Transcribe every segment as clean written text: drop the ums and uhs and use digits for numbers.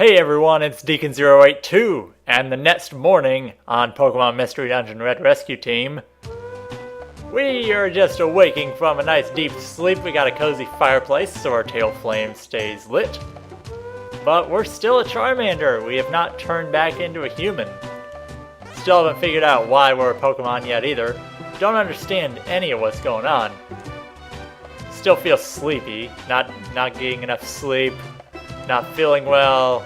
Hey everyone, it's Deacon082, and the next morning on Pokemon Mystery Dungeon Red Rescue Team, we are just awaking from a nice deep sleep. We got a cozy fireplace so our tail flame stays lit. But we're still a Charmander. We have not turned back into a human. Still haven't figured out why we're a Pokemon yet either. Don't understand any of what's going on. Still feel sleepy, not getting enough sleep. Not feeling well.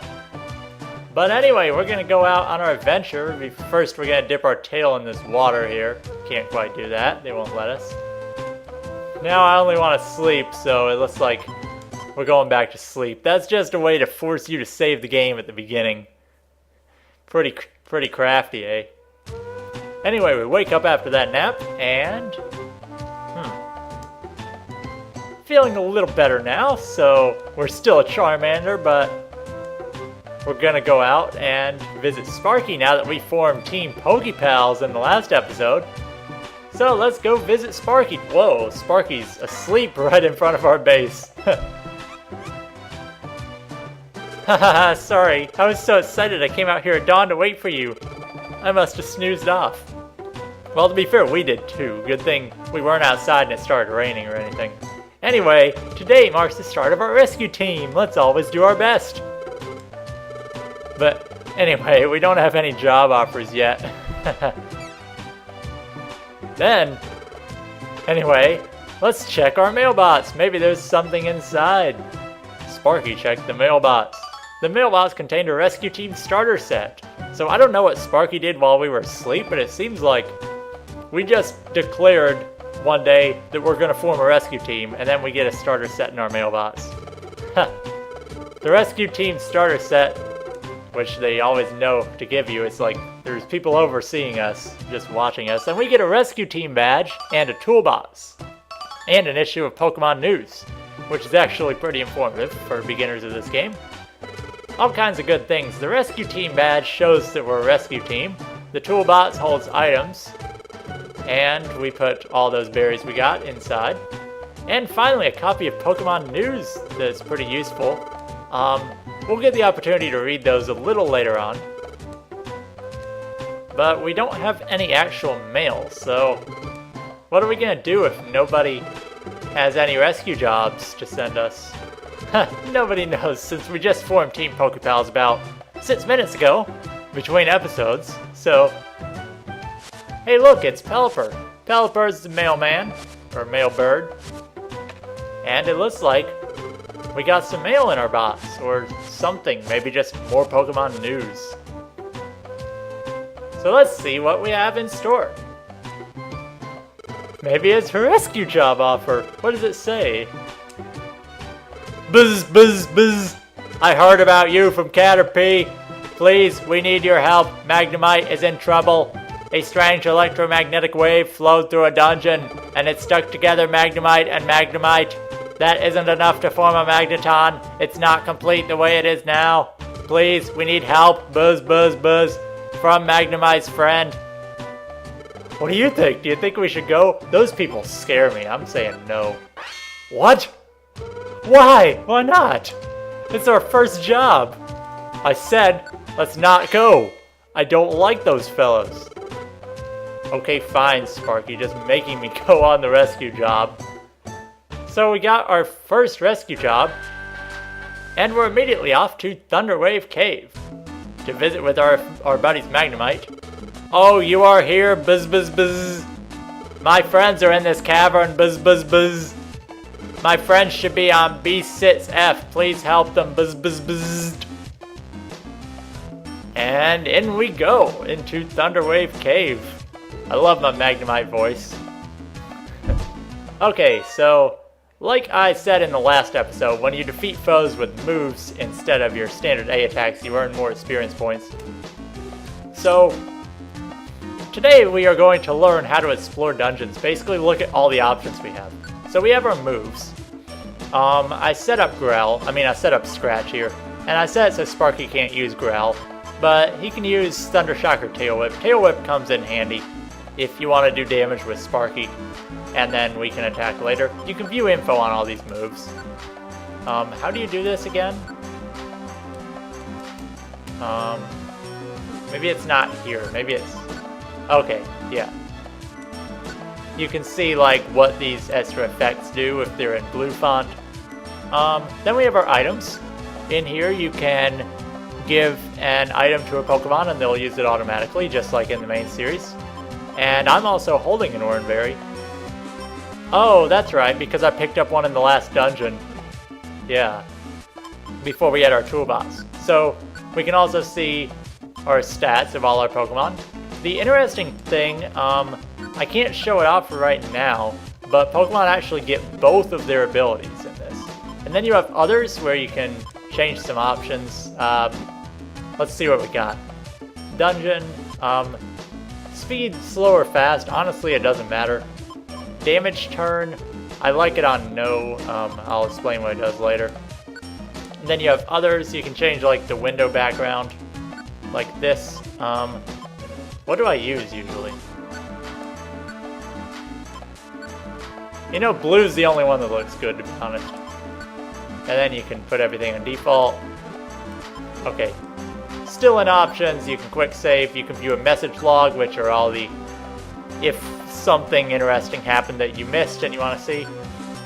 But anyway, we're going to go out on our adventure. First, we're going to dip our tail in this water here. Can't quite do that. They won't let us. Now I only want to sleep, so it looks like we're going back to sleep. That's just a way to force you to save the game at the beginning. Pretty crafty, eh? Anyway, we wake up after that nap, and... feeling a little better now, so we're still a Charmander, but we're gonna go out and visit Sparky now that we formed Team Pokepals in the last episode. So let's go visit Sparky. Whoa, Sparky's asleep right in front of our base. Haha, sorry. I was so excited I came out here at dawn to wait for you. I must have snoozed off. Well, to be fair, we did too. Good thing we weren't outside and it started raining or anything. Anyway, today marks the start of our rescue team. Let's always do our best. But anyway, we don't have any job offers yet. Anyway, let's check our mailbox. Maybe there's something inside. Sparky checked the mailbox. The mailbox contained a rescue team starter set. So I don't know what Sparky did while we were asleep, but it seems like we just declared one day that we're going to form a rescue team, and then we get a starter set in our mailbox. The rescue team starter set, which they always know to give you, it's like there's people overseeing us, just watching us, and we get a rescue team badge and a toolbox, and an issue of Pokemon News, which is actually pretty informative for beginners of this game. All kinds of good things. The rescue team badge shows that we're a rescue team. The toolbox holds items. And we put all those berries we got inside. And finally, a copy of Pokemon News that's pretty useful. We'll get the opportunity to read those a little later on. But we don't have any actual mail, so what are we gonna do if nobody has any rescue jobs to send us? Nobody knows, since we just formed Team Pokepals about 6 minutes ago, between episodes, so... Hey look, it's Pelipper. Pelipper's the mailman, or mailbird. And it looks like we got some mail in our box, or something, maybe just more Pokemon news. So let's see what we have in store. Maybe it's a rescue job offer. What does it say? Buzz, buzz, buzz. I heard about you from Caterpie. Please, we need your help. Magnemite is in trouble. A strange electromagnetic wave flowed through a dungeon, and it stuck together Magnemite and Magnemite. That isn't enough to form a Magneton. It's not complete the way it is now. Please, we need help. Buzz, buzz, buzz. From Magnemite's friend. What do you think? Do you think we should go? Those people scare me. I'm saying no. What? Why? Why not? It's our first job. I said, let's not go. I don't like those fellows. Okay, fine, Sparky, just making me go on the rescue job. So we got our first rescue job, and we're immediately off to Thunderwave Cave to visit with our buddies Magnemite. Oh, you are here, buzz buzz buzz. My friends are in this cavern, buzz buzz buzz. My friends should be on B6F, please help them, buzz buzz buzz. And in we go, into Thunderwave Cave. I love my Magnemite voice. Okay, so, like I said in the last episode, when you defeat foes with moves instead of your standard A attacks, you earn more experience points. So, today we are going to learn how to explore dungeons, basically look at all the options we have. So we have our moves. I set up Scratch here, and I set it so Sparky can't use Growl, but he can use Thunder Shock or Tail Whip. Tail Whip comes in handy if you want to do damage with Sparky, and then we can attack later. You can view info on all these moves. How do you do this again? Maybe it's not here. Maybe it's... Okay, yeah. You can see like what these extra effects do if they're in blue font. Then we have our items. In here you can give an item to a Pokemon and they'll use it automatically, just like in the main series. And I'm also holding an Oran Berry. Oh, that's right, because I picked up one in the last dungeon. Yeah. Before we had our toolbox. So we can also see our stats of all our Pokemon. The interesting thing, I can't show it off right now, but Pokemon actually get both of their abilities in this. And then you have others where you can change some options. Let's see what we got. Dungeon, speed, slow or fast, honestly it doesn't matter. Damage turn, I like it on no, I'll explain what it does later. And then you have others, you can change like the window background, like this. What do I use usually? You know, blue's the only one that looks good, to be honest. And then you can put everything on default. Okay. Still in options, you can quick save, you can view a message log, which are all the if something interesting happened that you missed and you want to see.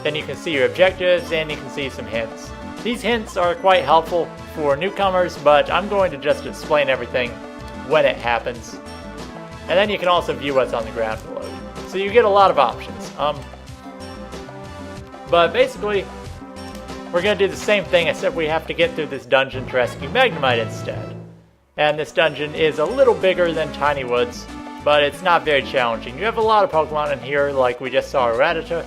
Then you can see your objectives and you can see some hints. These hints are quite helpful for newcomers, but I'm going to just explain everything when it happens. And then you can also view what's on the ground below. So you get a lot of options. But basically, we're going to do the same thing, except we have to get through this dungeon to rescue Magnemite instead. And this dungeon is a little bigger than Tiny Woods, but it's not very challenging. You have a lot of Pokemon in here, like we just saw a Rattata.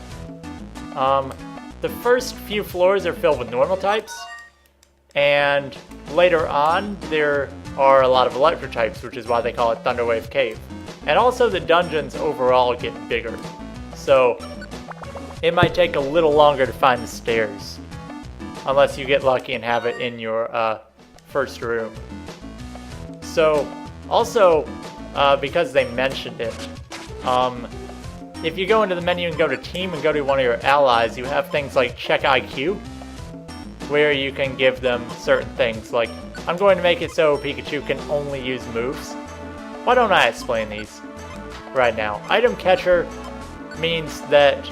The first few floors are filled with normal types, and later on there are a lot of electric types, which is why they call it Thunderwave Cave. And also the dungeons overall get bigger, so it might take a little longer to find the stairs, unless you get lucky and have it in your first room. So, also, because they mentioned it, if you go into the menu and go to Team and go to one of your allies, you have things like Check IQ, where you can give them certain things, like, I'm going to make it so Pikachu can only use moves. Why don't I explain these right now? Item Catcher means that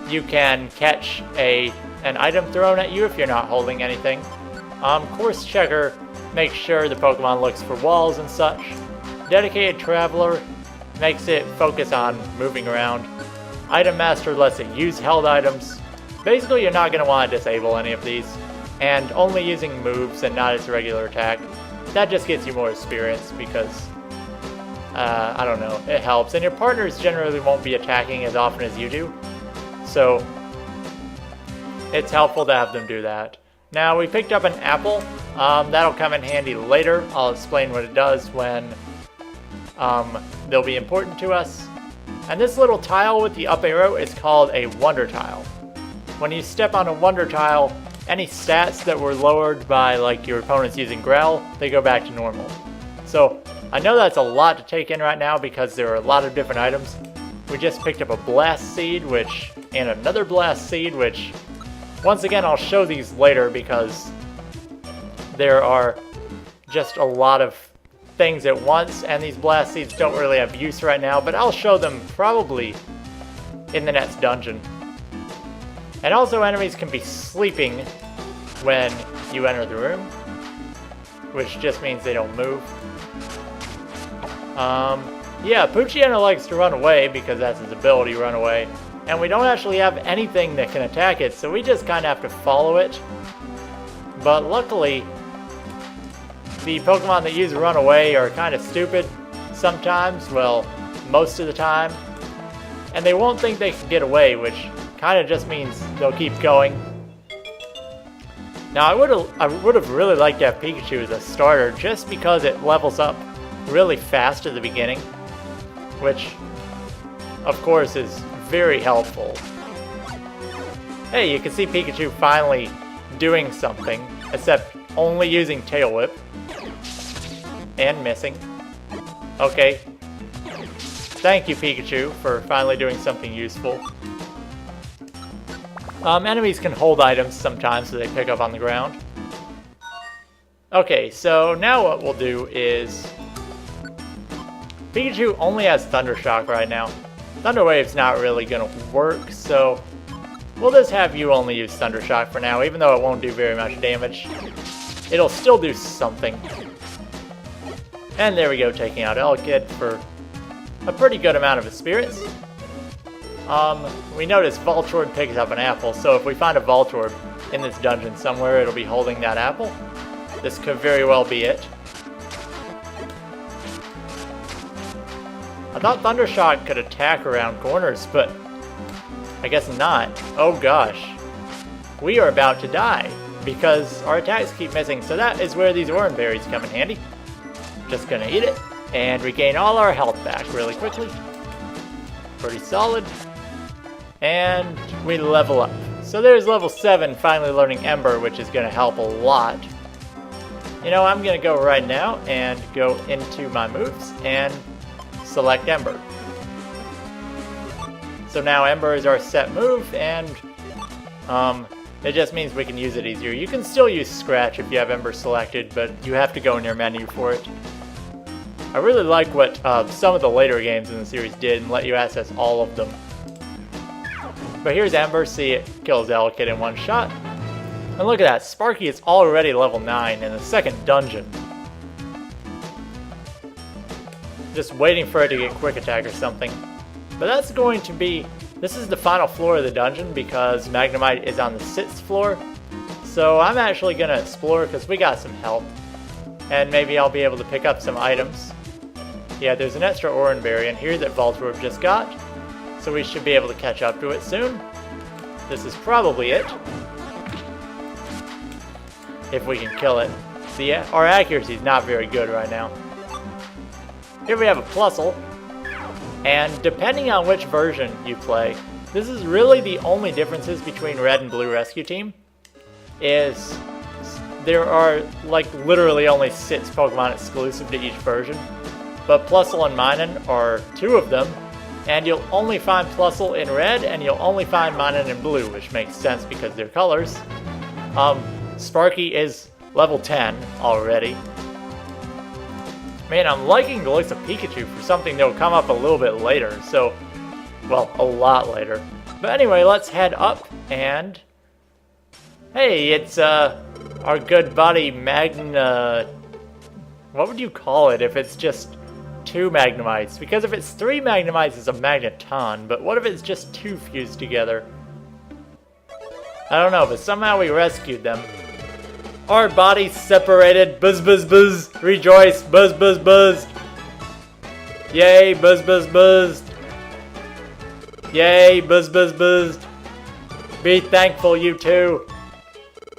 you can catch an item thrown at you if you're not holding anything. Course Checker makes sure the Pokemon looks for walls and such. Dedicated Traveler makes it focus on moving around. Item Master lets it use held items. Basically, you're not going to want to disable any of these, and only using moves and not its regular attack. That just gets you more experience because, I don't know, it helps. And your partners generally won't be attacking as often as you do, so it's helpful to have them do that. Now, we picked up an apple. That'll come in handy later. I'll explain what it does when they'll be important to us. And this little tile with the up arrow is called a Wonder Tile. When you step on a Wonder Tile, any stats that were lowered by like your opponents using Growl, they go back to normal. So I know that's a lot to take in right now because there are a lot of different items. We just picked up a Blast Seed, and another Blast Seed, which once again I'll show these later because there are just a lot of things at once, and these Blast Seeds don't really have use right now, but I'll show them probably in the next dungeon. And also enemies can be sleeping when you enter the room, which just means they don't move. Yeah, Poochyena likes to run away because that's his ability, run away. And we don't actually have anything that can attack it, so we just kind of have to follow it. But luckily, the Pokemon that use run away are kind of stupid sometimes, well, most of the time. And they won't think they can get away, which kind of just means they'll keep going. Now, I would have really liked to have Pikachu as a starter just because it levels up really fast at the beginning, which, of course, is very helpful. Hey, you can see Pikachu finally doing something, except only using Tail Whip. And missing. Okay. Thank you, Pikachu, for finally doing something useful. Enemies can hold items sometimes so they pick up on the ground. Okay, so now what we'll do is... Pikachu only has Thunder Shock right now. Thunder Wave's not really gonna work, so we'll just have you only use Thunder Shock for now, even though it won't do very much damage. It'll still do something. And there we go, taking out Elkid for a pretty good amount of his spirits. We notice Voltorb picks up an apple, so if we find a Voltorb in this dungeon somewhere, it'll be holding that apple. This could very well be it. I thought Thunder Shock could attack around corners, but I guess not. Oh gosh. We are about to die, because our attacks keep missing, so that is where these Oran Berries come in handy. Just gonna eat it, and regain all our health back really quickly. Pretty solid. And we level up. So there's level 7, finally learning Ember, which is gonna help a lot. You know, I'm gonna go right now and go into my moves and select Ember. So now Ember is our set move, and it just means we can use it easier. You can still use Scratch if you have Ember selected, but you have to go in your menu for it. I really like what some of the later games in the series did and let you access all of them. But here's Ember, see it kills Elkid in one shot. And look at that, Sparky is already level 9 in the second dungeon. Just waiting for it to get quick attack or something. But that's going to be, this is the final floor of the dungeon because Magnemite is on the 6th floor. So I'm actually going to explore because we got some help. And maybe I'll be able to pick up some items. Yeah, there's an extra Oran Berry in here that Voltorb just got. So we should be able to catch up to it soon. This is probably it. If we can kill it. See, our accuracy is not very good right now. Here we have a Plusle. And depending on which version you play, this is really the only differences between Red and Blue Rescue Team. Is there are like literally only 6 Pokemon exclusive to each version. But Plusle and Minun are 2 of them. And you'll only find Plusle in red, and you'll only find Minun in blue, which makes sense because they're colors. Sparky is level 10 already. Man, I'm liking the looks of Pikachu for something that'll come up a little bit later, so, well, a lot later. But anyway, let's head up, and hey, it's our good buddy what would you call it if it's just 2 Magnemites? Because if it's 3 Magnemites, it's a Magneton, but what if it's just 2 fused together? I don't know, but somehow we rescued them. Our bodies separated. Buzz, buzz, buzz. Rejoice. Buzz, buzz, buzz. Yay, buzz, buzz, buzz. Yay, buzz, buzz, buzz. Be thankful, you two.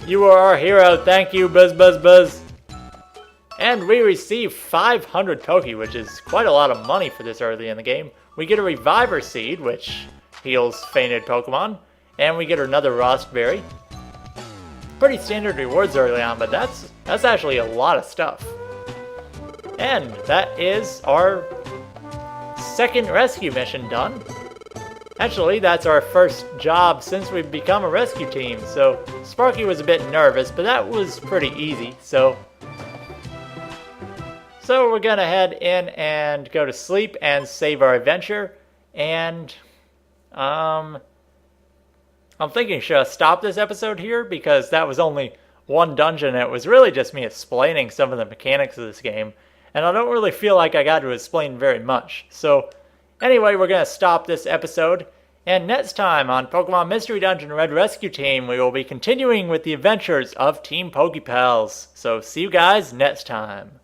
You are our hero. Thank you, buzz, buzz, buzz. And we receive 500 Poke, which is quite a lot of money for this early in the game. We get a Reviver Seed, which heals fainted Pokemon. And we get another Rost Berry. Pretty standard rewards early on, but that's actually a lot of stuff. And that is our second rescue mission done. Actually, that's our first job since we've become a rescue team, so Sparky was a bit nervous, but that was pretty easy, so we're gonna head in and go to sleep and save our adventure, and I'm thinking, should I stop this episode here? Because that was only one dungeon, and it was really just me explaining some of the mechanics of this game. And I don't really feel like I got to explain very much. So, anyway, we're going to stop this episode. And next time on Pokemon Mystery Dungeon Red Rescue Team, we will be continuing with the adventures of Team Pokepals. So, see you guys next time.